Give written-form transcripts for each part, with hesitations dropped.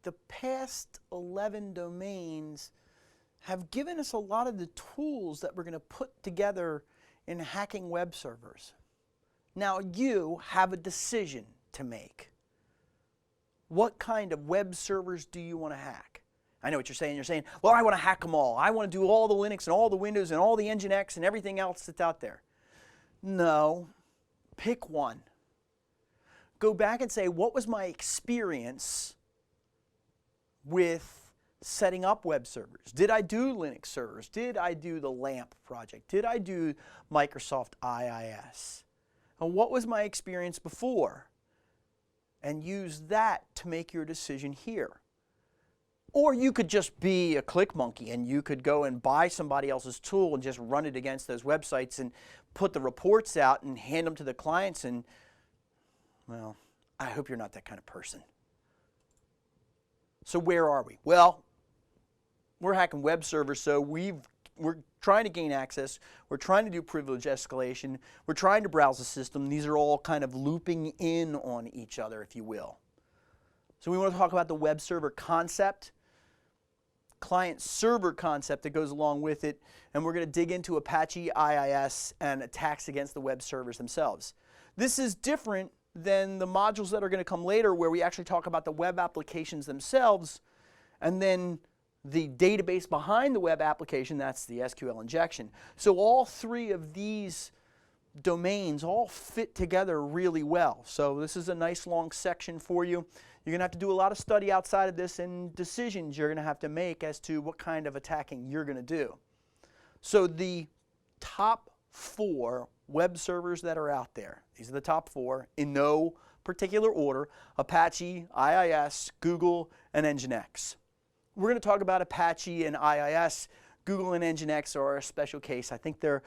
the past 11 domains have given us a lot of the tools that we're going to put together in hacking web servers. Now you have a decision to make. What kind of web servers do you want to hack? I know what you're saying. You're saying, well, I want to hack them all. I want to do all the Linux and all the Windows and all the Nginx and everything else that's out there. No, pick one. Go back and say, what was my experience with setting up web servers? Did I do Linux servers? Did I do the LAMP project? Did I do Microsoft IIS? And what was my experience before? And use that to make your decision here. Or you could just be a click monkey and you could go and buy somebody else's tool and just run it against those websites and put the reports out and hand them to the clients and, well, I hope you're not that kind of person. So where are we? Well, we're hacking web servers, so we're trying to gain access. We're trying to do privilege escalation. We're trying to browse the system. These are all kind of looping in on each other, if you will. So we want to talk about the web server concept, client-server concept that goes along with it, and we're going to dig into Apache IIS and attacks against the web servers themselves. This is different than the modules that are going to come later where we actually talk about the web applications themselves and then the database behind the web application, that's the SQL injection. So all three of these domains all fit together really well. So this is a nice long section for you. You're going to have to do a lot of study outside of this and decisions you're going to have to make as to what kind of attacking you're going to do. So the top 4 web servers that are out there, these are the top 4 in no particular order: Apache, IIS, Google, and Nginx. We're going to talk about Apache and IIS. Google and Nginx are a special case. I think they're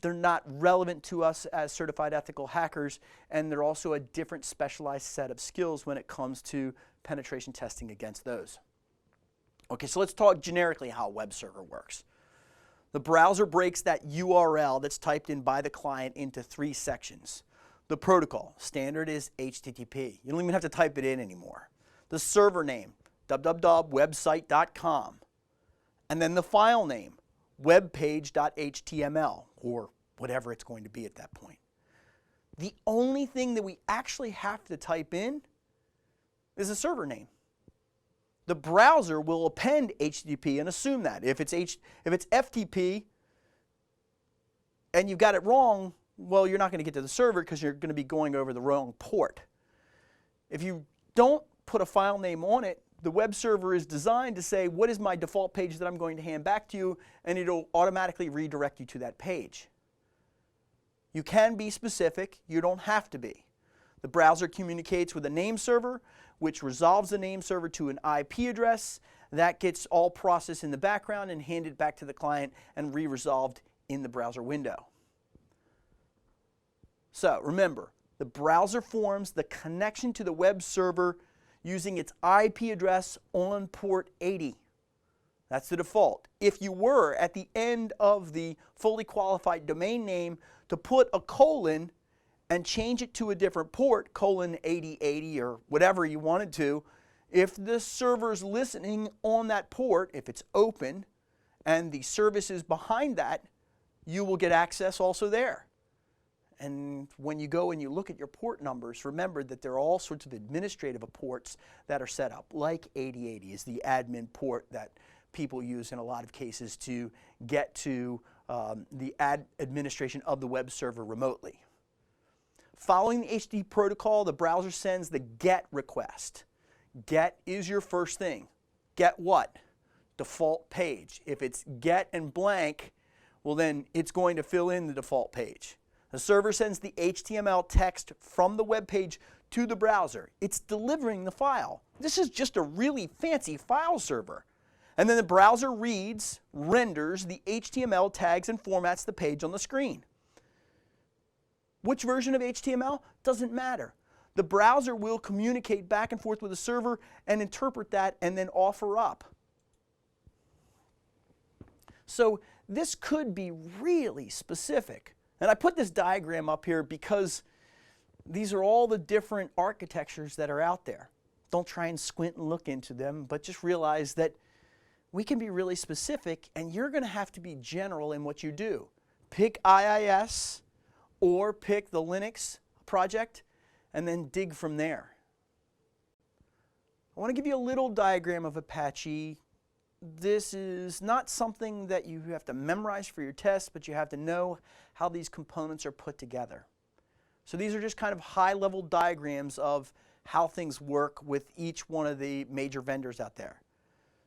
not relevant to us as certified ethical hackers, and they're also a different specialized set of skills when it comes to penetration testing against those. Okay, so let's talk generically how a web server works. The browser breaks that URL that's typed in by the client into 3 sections. The protocol, standard is HTTP. You don't even have to type it in anymore. The server name, www.website.com. And then the file name, webpage.html, or whatever it's going to be at that point. The only thing that we actually have to type in is a server name. The browser will append HTTP and assume that. If it's FTP and you've got it wrong, well, you're not going to get to the server because you're going to be going over the wrong port. If you don't put a file name on it, the web server is designed to say, what is my default page that I'm going to hand back to you, and it'll automatically redirect you to that page. You can be specific. You don't have to be. The browser communicates with a name server, which resolves the name server to an IP address. That gets all processed in the background and handed back to the client and re-resolved in the browser window. So remember, the browser forms the connection to the web server using its IP address on port 80. That's the default. If you were at the end of the fully qualified domain name to put a colon and change it to a different port, colon 8080 or whatever you wanted to, if the server's listening on that port, if it's open and the service is behind that, you will get access also there. And when you go and you look at your port numbers, remember that there are all sorts of administrative ports that are set up, like 8080 is the admin port that people use in a lot of cases to get to the administration of the web server remotely. Following the HTTP protocol, the browser sends the GET request. GET is your first thing. Get what? Default page. If it's get and blank, well then it's going to fill in the default page. The server sends the HTML text from the web page to the browser. It's delivering the file. This is just a really fancy file server. And then the browser reads, renders the HTML tags and formats the page on the screen. Which version of HTML? Doesn't matter. The browser will communicate back and forth with the server and interpret that and then offer up. So this could be really specific. And I put this diagram up here because these are all the different architectures that are out there. don't try and squint and look into them, but just realize that we can be really specific, and you're going to have to be general in what you do. Pick IIS or pick the Linux project, and then dig from there. I want to give you a little diagram of Apache. This is not something that you have to memorize for your test, but you have to know how these components are put together. So these are just kind of high-level diagrams of how things work with each one of the major vendors out there.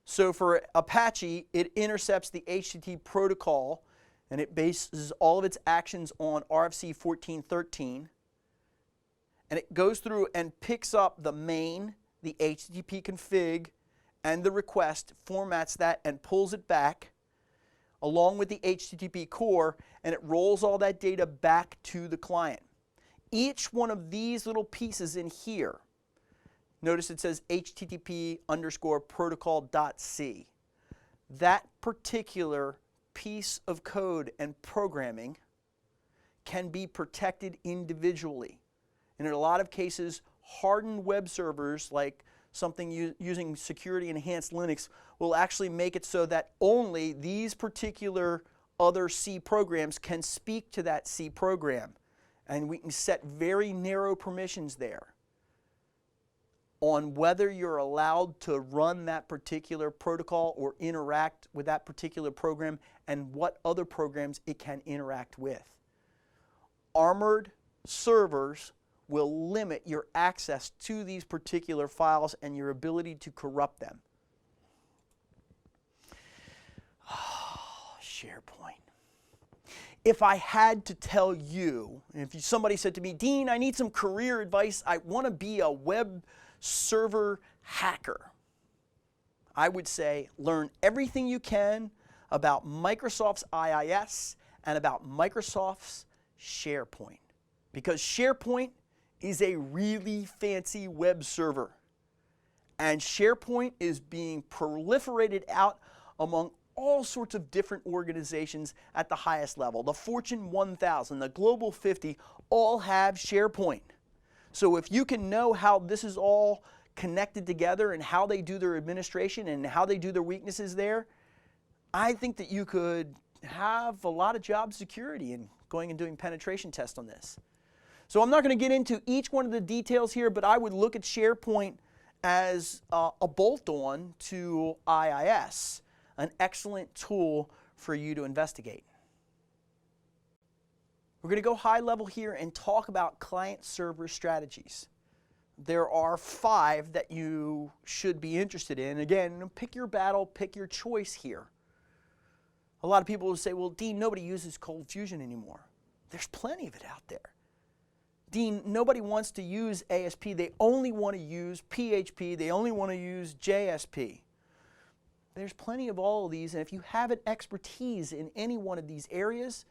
So for Apache, it intercepts the HTTP protocol, and it bases all of its actions on RFC 1413. And it goes through and picks up the main, the HTTP config, and the request, formats that, and pulls it back along with the HTTP core, and it rolls all that data back to the client. Each one of these little pieces in here, notice it says http_protocol.c. That particular piece of code and programming can be protected individually. And in a lot of cases, hardened web servers, like something using security enhanced Linux, will actually make it so that only these particular other C programs can speak to that C program. And we can set very narrow permissions there on whether you're allowed to run that particular protocol or interact with that particular program and what other programs it can interact with. Armored servers will limit your access to these particular files and your ability to corrupt them. SharePoint. If I had to tell you, if somebody said to me, Dean, I need some career advice, I want to be a web server hacker, I would say learn everything you can about Microsoft's IIS and about Microsoft's SharePoint. Because SharePoint is a really fancy web server. And SharePoint is being proliferated out among all sorts of different organizations at the highest level. The Fortune 1000, the Global 50, all have SharePoint. So if you can know how this is all connected together and how they do their administration and how they do their weaknesses there, I think that you could have a lot of job security in going and doing penetration tests on this. So I'm not going to get into each one of the details here, but I would look at SharePoint as a bolt-on to IIS, an excellent tool for you to investigate. We're going to go high level here and talk about client-server strategies. There are 5 that you should be interested in. Again, pick your battle, pick your choice here. A lot of people will say, well, Dean, nobody uses Cold Fusion anymore. There's plenty of it out there. Dean, nobody wants to use ASP. They only want to use PHP. They only want to use JSP. There's plenty of all of these, and if you have an expertise in any one of these areas,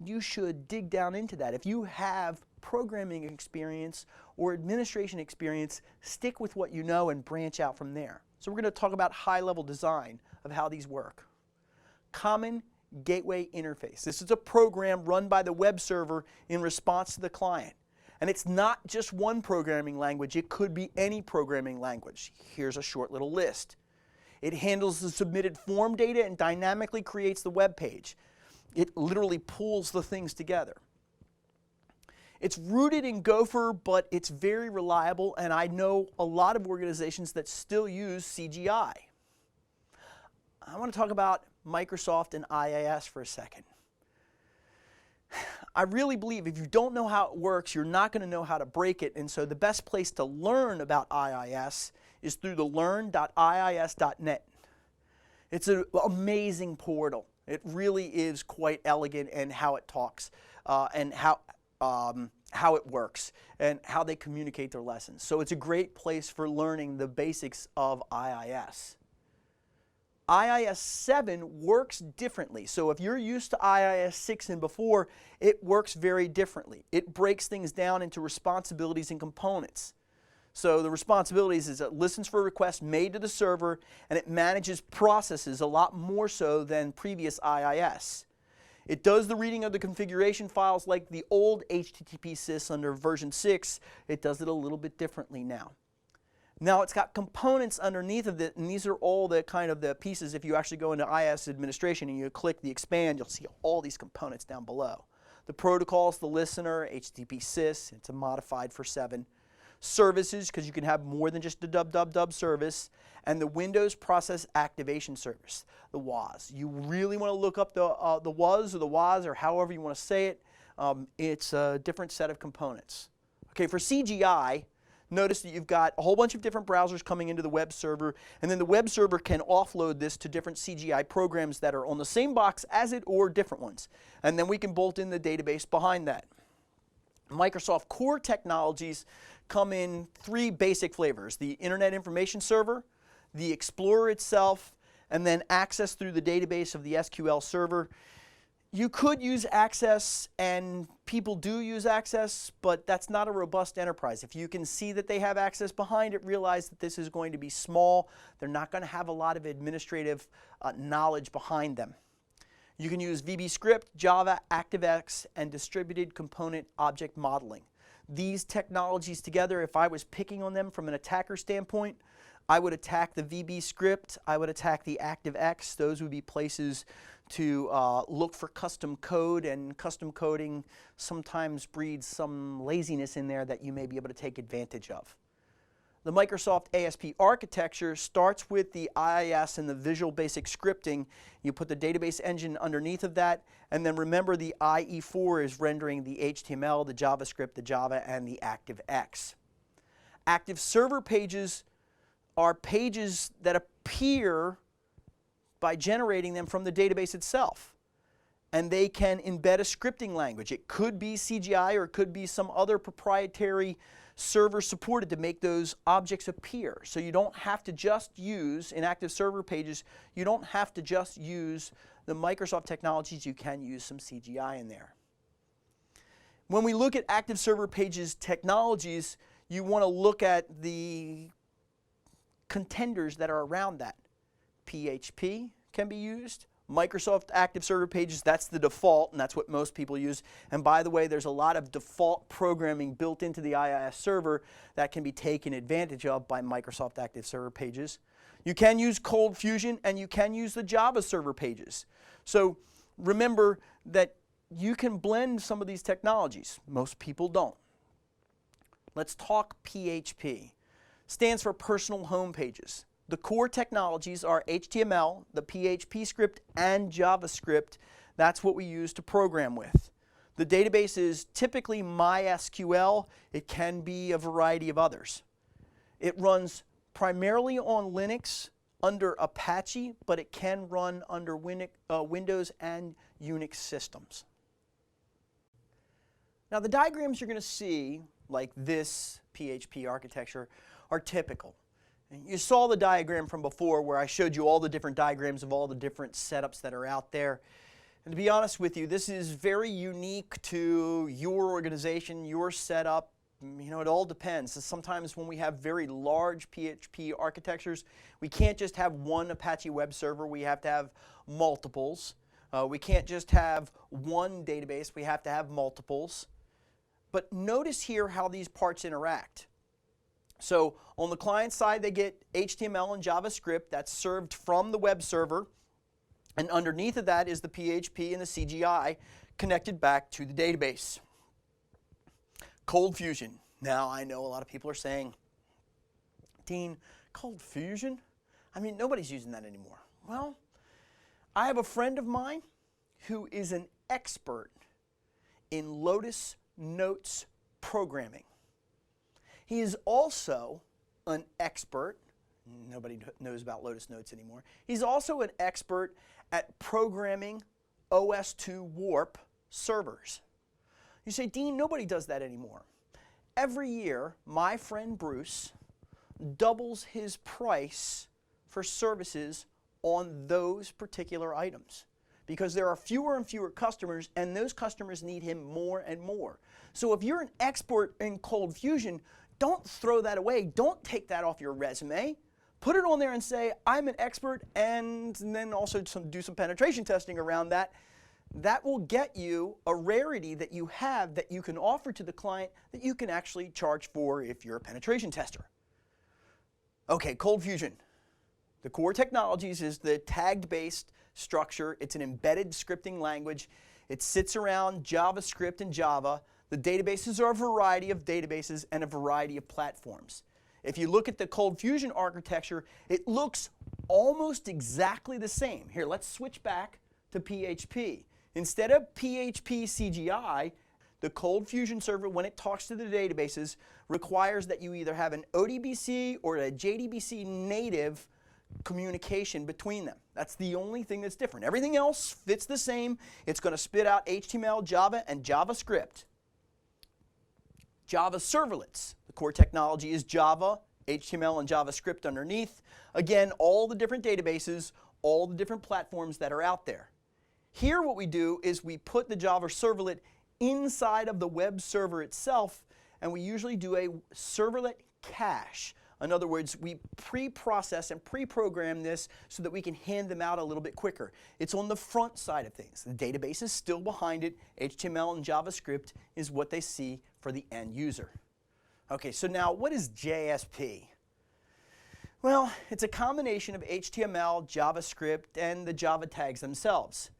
you should dig down into that. If you have programming experience or administration experience, stick with what you know and branch out from there. So we're going to talk about high-level design of how these work. Common Gateway Interface. This is a program run by the web server in response to the client. And it's not just one programming language. It could be any programming language. Here's a short little list. It handles the submitted form data and dynamically creates the web page. It literally pulls the things together. It's rooted in Gopher, but it's very reliable, and I know a lot of organizations that still use CGI. I want to talk about Microsoft and IIS for a second. I really believe if you don't know how it works, you're not going to know how to break it, and so the best place to learn about IIS is through the learn.iis.net. It's an amazing portal. It really is quite elegant in how it talks and how it works and how they communicate their lessons. So it's a great place for learning the basics of IIS. IIS 7 works differently. So if you're used to IIS 6 and before, it works very differently. It breaks things down into responsibilities and components. So the responsibilities is it listens for requests made to the server, and it manages processes a lot more so than previous IIS. It does the reading of the configuration files like the old HTTP sys under version 6. It does it a little bit differently now. Now it's got components underneath of it, and these are all the kind of the pieces. If you actually go into IS administration and you click the expand, you'll see all these components down below. The protocols, the listener, HTTP sys, it's a modified for 7. Services, because you can have more than just a dub service, and the Windows Process Activation Service, the WAS. You really want to look up the WAS or the WAS or however you want to say it. It's a different set of components. Okay, for CGI, notice that you've got a whole bunch of different browsers coming into the web server, and then the web server can offload this to different CGI programs that are on the same box as it or different ones. And then we can bolt in the database behind that. Microsoft core technologies come in 3 basic flavors: the Internet Information Server, the Explorer itself, and then access through the database of the SQL server. You could use Access, and people do use Access, but that's not a robust enterprise. If you can see that they have Access behind it, realize that this is going to be small. They're not going to have a lot of administrative knowledge behind them. You can use VBScript, Java, ActiveX, and Distributed Component Object Modeling. These technologies together, if I was picking on them from an attacker standpoint, I would attack the VBScript, I would attack the ActiveX. Those would be places to look for custom code, and custom coding sometimes breeds some laziness in there that you may be able to take advantage of. The Microsoft ASP architecture starts with the IIS and the Visual Basic Scripting. You put the database engine underneath of that, and then remember the IE4 is rendering the HTML, the JavaScript, the Java, and the ActiveX. Active server pages are pages that appear by generating them from the database itself. And they can embed a scripting language. It could be CGI or it could be some other proprietary server supported to make those objects appear. So you don't have to just use, in active server pages, you don't have to just use the Microsoft technologies. You can use some CGI in there. When we look at active server pages technologies, you want to look at the contenders that are around that. PHP can be used. Microsoft Active Server Pages, that's the default, and that's what most people use. And by the way, there's a lot of default programming built into the IIS server that can be taken advantage of by Microsoft Active Server Pages. You can use Cold Fusion, and you can use the Java Server Pages. So remember that you can blend some of these technologies. Most people don't. Let's talk PHP. Stands for Personal Home Pages. The core technologies are HTML, the PHP script, and JavaScript. That's what we use to program with. The database is typically MySQL. It can be a variety of others. It runs primarily on Linux under Apache, but it can run under Windows and Unix systems. Now the diagrams you're going to see, like this PHP architecture, are typical. You saw the diagram from before where I showed you all the different diagrams of all the different setups that are out there. And to be honest with you, this is very unique to your organization, your setup. You know, it all depends. So sometimes when we have very large PHP architectures, we can't just have one Apache web server. We have to have multiples. We can't just have one database. We have to have multiples. But notice here how these parts interact. So on the client side, they get HTML and JavaScript that's served from the web server. And underneath of that is the PHP and the CGI connected back to the database. Cold Fusion. Now, I know a lot of people are saying, Dean, Cold Fusion? I mean, nobody's using that anymore. Well, I have a friend of mine who is an expert in Lotus Notes programming. He is also an expert, nobody knows about Lotus Notes anymore, he's also an expert at programming OS/2 Warp servers. You say, Dean, nobody does that anymore. Every year, my friend Bruce doubles his price for services on those particular items because there are fewer and fewer customers, and those customers need him more and more. So if you're an expert in Cold Fusion, don't throw that away. Don't take that off your resume. Put it on there and say, I'm an expert, and then also do some penetration testing around that. That will get you a rarity that you have that you can offer to the client that you can actually charge for if you're a penetration tester. Okay, Cold Fusion. The core technologies is the tagged-based structure. It's an embedded scripting language. It sits around JavaScript and Java. The databases are a variety of databases and a variety of platforms. If you look at the Cold Fusion architecture, it looks almost exactly the same. Here, let's switch back to PHP. Instead of PHP CGI, the Cold Fusion server, when it talks to the databases, requires that you either have an ODBC or a JDBC native communication between them. That's the only thing that's different. Everything else fits the same. It's going to spit out HTML, Java, and JavaScript. Java servlets. The core technology is Java, HTML, and JavaScript underneath. Again, all the different databases, all the different platforms that are out there. Here what we do is we put the Java servlet inside of the web server itself, and we usually do a servlet cache. In other words, we pre-process and pre-program this so that we can hand them out a little bit quicker. It's on the front side of things. The database is still behind it. HTML and JavaScript is what they see for the end user. Okay, so now what is JSP? Well, it's a combination of HTML, JavaScript, and the Java tags themselves.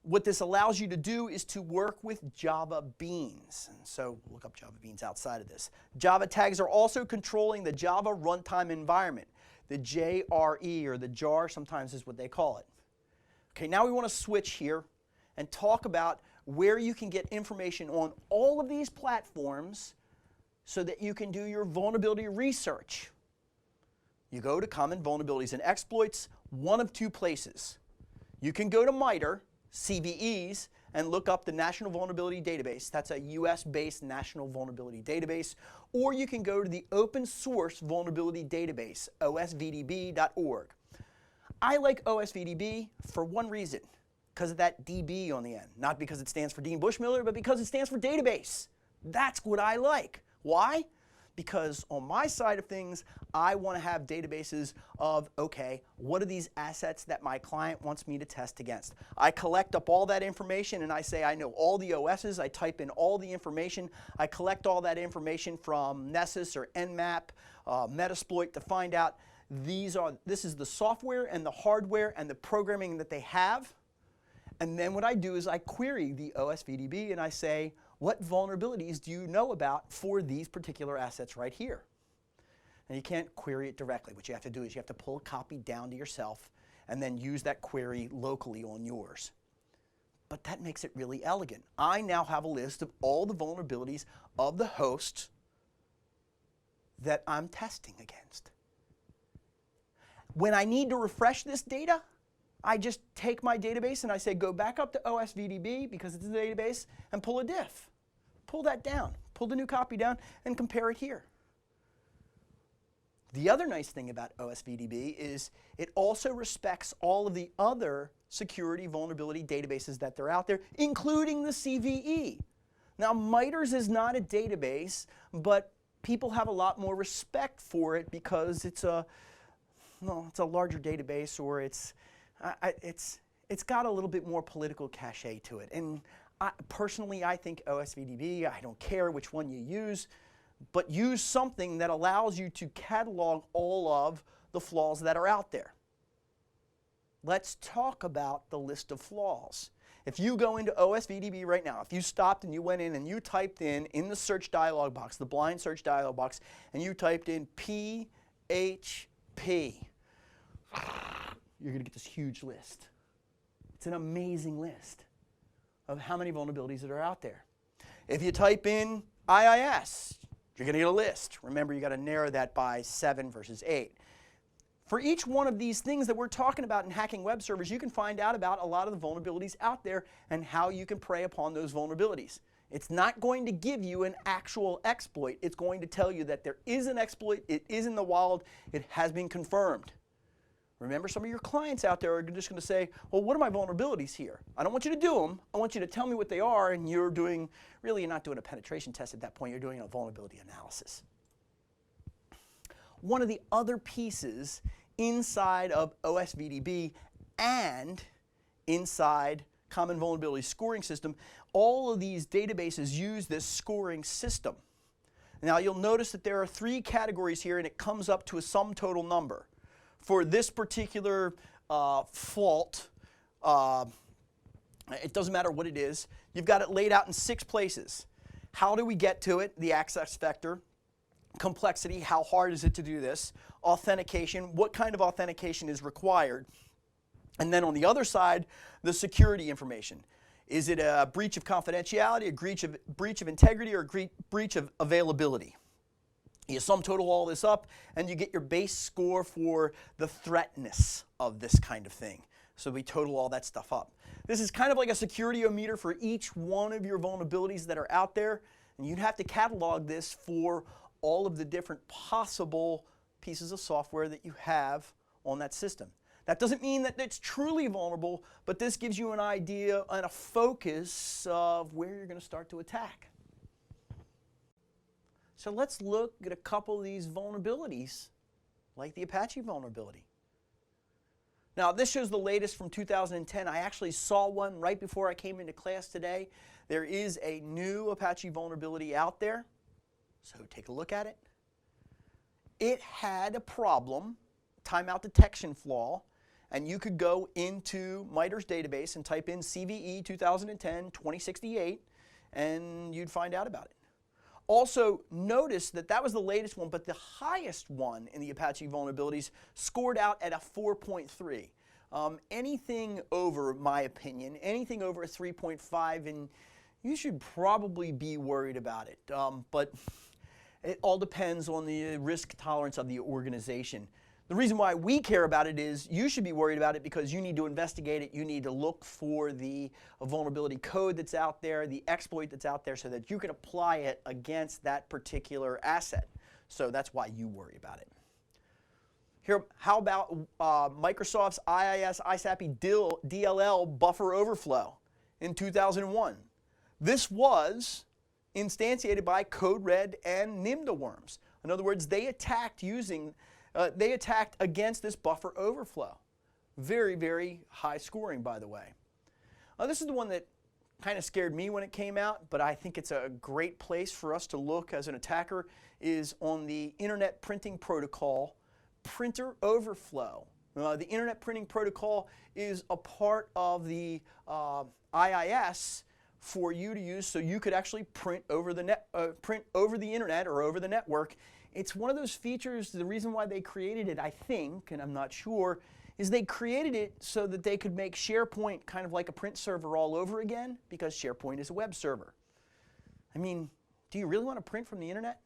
What this allows you to do is to work with Java beans. And so look up Java beans outside of this. Java tags are also controlling the Java runtime environment. The JRE, or the jar sometimes is what they call it. Okay, now we want to switch here and talk about where you can get information on all of these platforms so that you can do your vulnerability research. You go to Common Vulnerabilities and Exploits, one of two places. You can go to MITRE, CVEs, and look up the National Vulnerability Database. That's a US-based National Vulnerability Database. Or you can go to the Open Source Vulnerability Database, osvdb.org. I like OSVDB for one reason, because of that DB on the end. Not because it stands for Dean Bushmiller, but because it stands for database. That's what I like. Why? Because on my side of things, I want to have databases of, okay, what are these assets that my client wants me to test against? I collect up all that information and I say I know all the OSs. I type in all the information. I collect all that information from Nessus or Nmap, Metasploit to find out this is the software and the hardware and the programming that they have. And then what I do is I query the OSVDB and I say, what vulnerabilities do you know about for these particular assets right here? And you can't query it directly. What you have to do is you have to pull a copy down to yourself and then use that query locally on yours. But that makes it really elegant. I now have a list of all the vulnerabilities of the host that I'm testing against. When I need to refresh this data, I just take my database and I say go back up to OSVDB because it's a database and pull a diff. Pull that down. Pull the new copy down and compare it here. The other nice thing about OSVDB is it also respects all of the other security vulnerability databases that they're out there, including the CVE. Now, MITRE's is not a database, but people have a lot more respect for it because it's a larger database, or it's got a little bit more political cachet to it. And personally, I think OSVDB, I don't care which one you use, but use something that allows you to catalog all of the flaws that are out there. Let's talk about the list of flaws. If you go into OSVDB right now, if you stopped and you went in and you typed in the search dialog box, the blind search dialog box, and you typed in PHP, you're going to get this huge list. It's an amazing list of how many vulnerabilities that are out there. If you type in IIS, you're going to get a list. Remember, you got to narrow that by 7 versus 8. For each one of these things that we're talking about in hacking web servers, you can find out about a lot of the vulnerabilities out there and how you can prey upon those vulnerabilities. It's not going to give you an actual exploit. It's going to tell you that there is an exploit, it is in the wild, it has been confirmed. Remember, some of your clients out there are just going to say, well, what are my vulnerabilities here? I don't want you to do them. I want you to tell me what they are, and you're not doing a penetration test at that point. You're doing a vulnerability analysis. One of the other pieces inside of OSVDB and inside Common Vulnerability Scoring System, all of these databases use this scoring system. Now you'll notice that there are 3 categories here and it comes up to a sum total number. For this particular fault, it doesn't matter what it is, you've got it laid out in 6 places. How do we get to it? The access vector. Complexity, how hard is it to do this? Authentication, what kind of authentication is required? And then on the other side, the security information. Is it a breach of confidentiality, a breach of integrity, or a breach of availability? You sum total all this up, and you get your base score for the threatness of this kind of thing. So we total all that stuff up. This is kind of like a security-o-meter for each one of your vulnerabilities that are out there, and you'd have to catalog this for all of the different possible pieces of software that you have on that system. That doesn't mean that it's truly vulnerable, but this gives you an idea and a focus of where you're going to start to attack. So let's look at a couple of these vulnerabilities, like the Apache vulnerability. Now, this shows the latest from 2010. I actually saw one right before I came into class today. There is a new Apache vulnerability out there, so take a look at it. It had a problem, timeout detection flaw, and you could go into MITRE's database and type in CVE 2010-2068, and you'd find out about it. Also, notice that that was the latest one, but the highest one in the Apache vulnerabilities scored out at a 4.3. Anything over, my opinion, anything over a 3.5, and you should probably be worried about it. But it all depends on the risk tolerance of the organization. The reason why we care about it is you should be worried about it because you need to investigate it. You need to look for the vulnerability code that's out there, the exploit that's out there, so that you can apply it against that particular asset. So that's why you worry about it. Here, how about Microsoft's IIS ISAPI DLL buffer overflow in 2001? This was instantiated by Code Red and Nimda worms. In other words, they attacked against this buffer overflow. Very, very high scoring, by the way. This is the one that kind of scared me when it came out, but I think it's a great place for us to look as an attacker, is on the Internet Printing Protocol printer overflow. The Internet Printing Protocol is a part of the IIS for you to use so you could actually print over the internet or over the network. It's one of those features, the reason why they created it, I think, and I'm not sure, is they created it so that they could make SharePoint kind of like a print server all over again, because SharePoint is a web server. I mean, do you really want to print from the internet?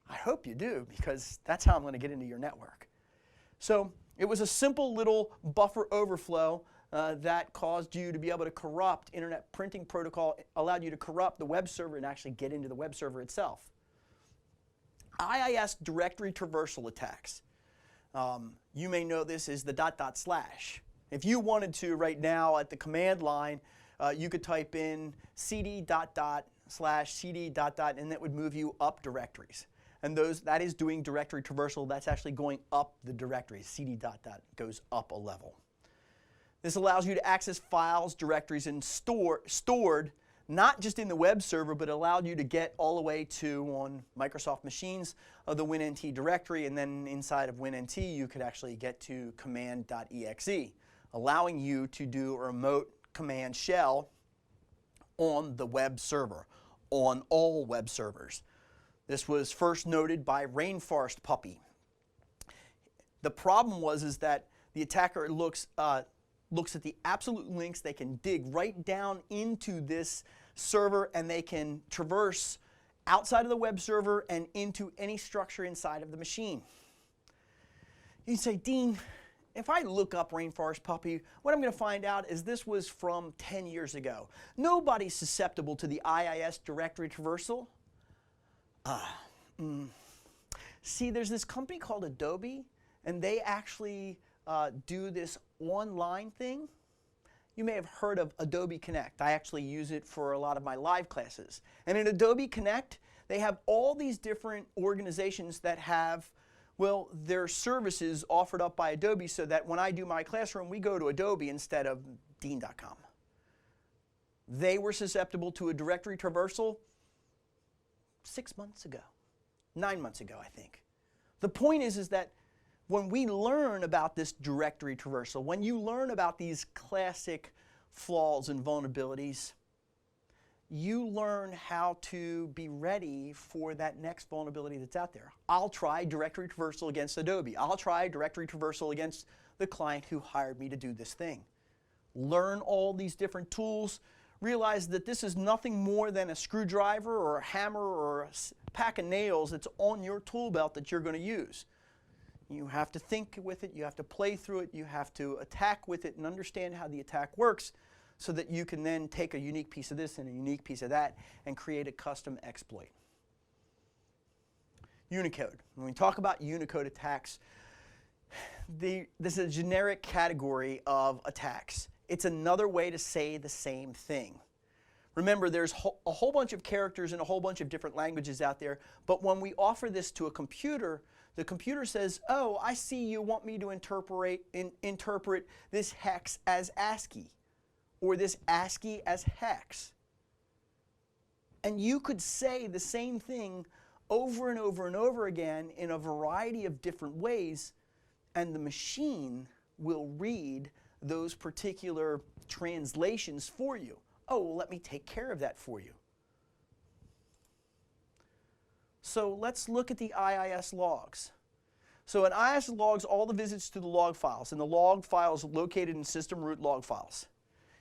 I hope you do, because that's how I'm going to get into your network. So it was a simple little buffer overflow that caused you to be able to corrupt. Internet Printing Protocol allowed you to corrupt the web server and actually get into the web server itself. IIS directory traversal attacks. You may know this as the .. If you wanted to right now at the command line, you could type in cd .. /cd .. and that would move you up directories. And that is doing directory traversal. That's actually going up the directories. cd .. goes up a level. This allows you to access files, directories, and stored not just in the web server, but allowed you to get all the way to, on Microsoft machines, the WinNT directory, and then inside of WinNT you could actually get to command.exe, allowing you to do a remote command shell on the web server, on all web servers. This was first noted by Rainforest Puppy. The problem is that the attacker looks at the absolute links. They can dig right down into this server, and they can traverse outside of the web server and into any structure inside of the machine. You say, Dean, if I look up Rainforest Puppy, what I'm going to find out is this was from 10 years ago. Nobody's susceptible to the IIS directory traversal. See, there's this company called Adobe, and they actually do this online thing. You may have heard of Adobe Connect. I actually use it for a lot of my live classes. And in Adobe Connect, they have all these different organizations that have, well, their services offered up by Adobe, so that when I do my classroom, we go to Adobe instead of Dean.com. They were susceptible to a directory traversal 6 months ago. 9 months ago, I think. The point is that when we learn about this directory traversal, when you learn about these classic flaws and vulnerabilities, you learn how to be ready for that next vulnerability that's out there. I'll try directory traversal against Adobe. I'll try directory traversal against the client who hired me to do this thing. Learn all these different tools. Realize that this is nothing more than a screwdriver or a hammer or a pack of nails that's on your tool belt that you're going to use. You have to think with it, you have to play through it, you have to attack with it and understand how the attack works so that you can then take a unique piece of this and a unique piece of that and create a custom exploit. Unicode. When we talk about Unicode attacks, this is a generic category of attacks. It's another way to say the same thing. Remember, there's a whole bunch of characters in a whole bunch of different languages out there, but when we offer this to a computer, the computer says, oh, I see you want me to interpret this hex as ASCII, or this ASCII as hex. And you could say the same thing over and over and over again in a variety of different ways, and the machine will read those particular translations for you. Oh, well, let me take care of that for you. So let's look at the IIS logs. So in IIS logs, all the visits to the log files, and the log files located in system root log files.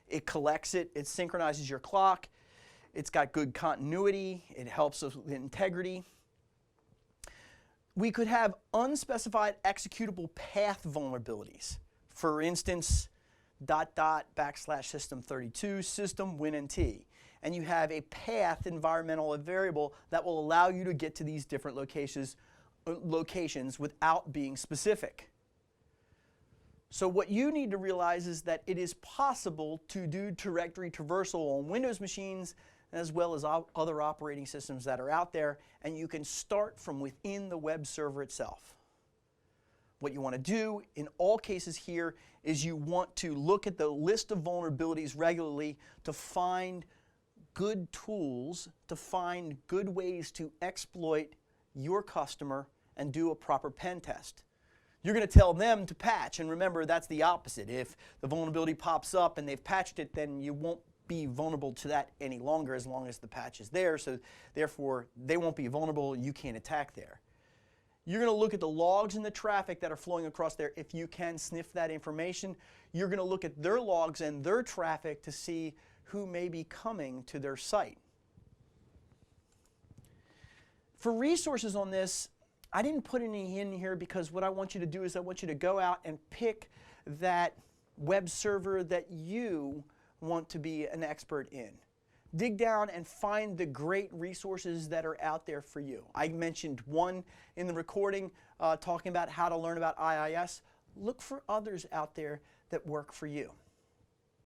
It collects it, it synchronizes your clock, it's got good continuity, it helps with integrity. We could have unspecified executable path vulnerabilities. For instance, //system32 system winnt. And you have a path environmental variable that will allow you to get to these different locations without being specific. So what you need to realize is that it is possible to do directory traversal on Windows machines as well as other operating systems that are out there, and you can start from within the web server itself. What you want to do in all cases here is you want to look at the list of vulnerabilities regularly to find good tools, to find good ways to exploit your customer and do a proper pen test. You're going to tell them to patch, and remember, that's the opposite. If the vulnerability pops up and they've patched it, then you won't be vulnerable to that any longer as long as the patch is there, so therefore they won't be vulnerable, you can't attack there. You're going to look at the logs and the traffic that are flowing across there. If you can sniff that information, you're going to look at their logs and their traffic to see who may be coming to their site. For resources on this, I didn't put any in here because what I want you to do is I want you to go out and pick that web server that you want to be an expert in. Dig down and find the great resources that are out there for you. I mentioned one in the recording talking about how to learn about IIS. Look for others out there that work for you.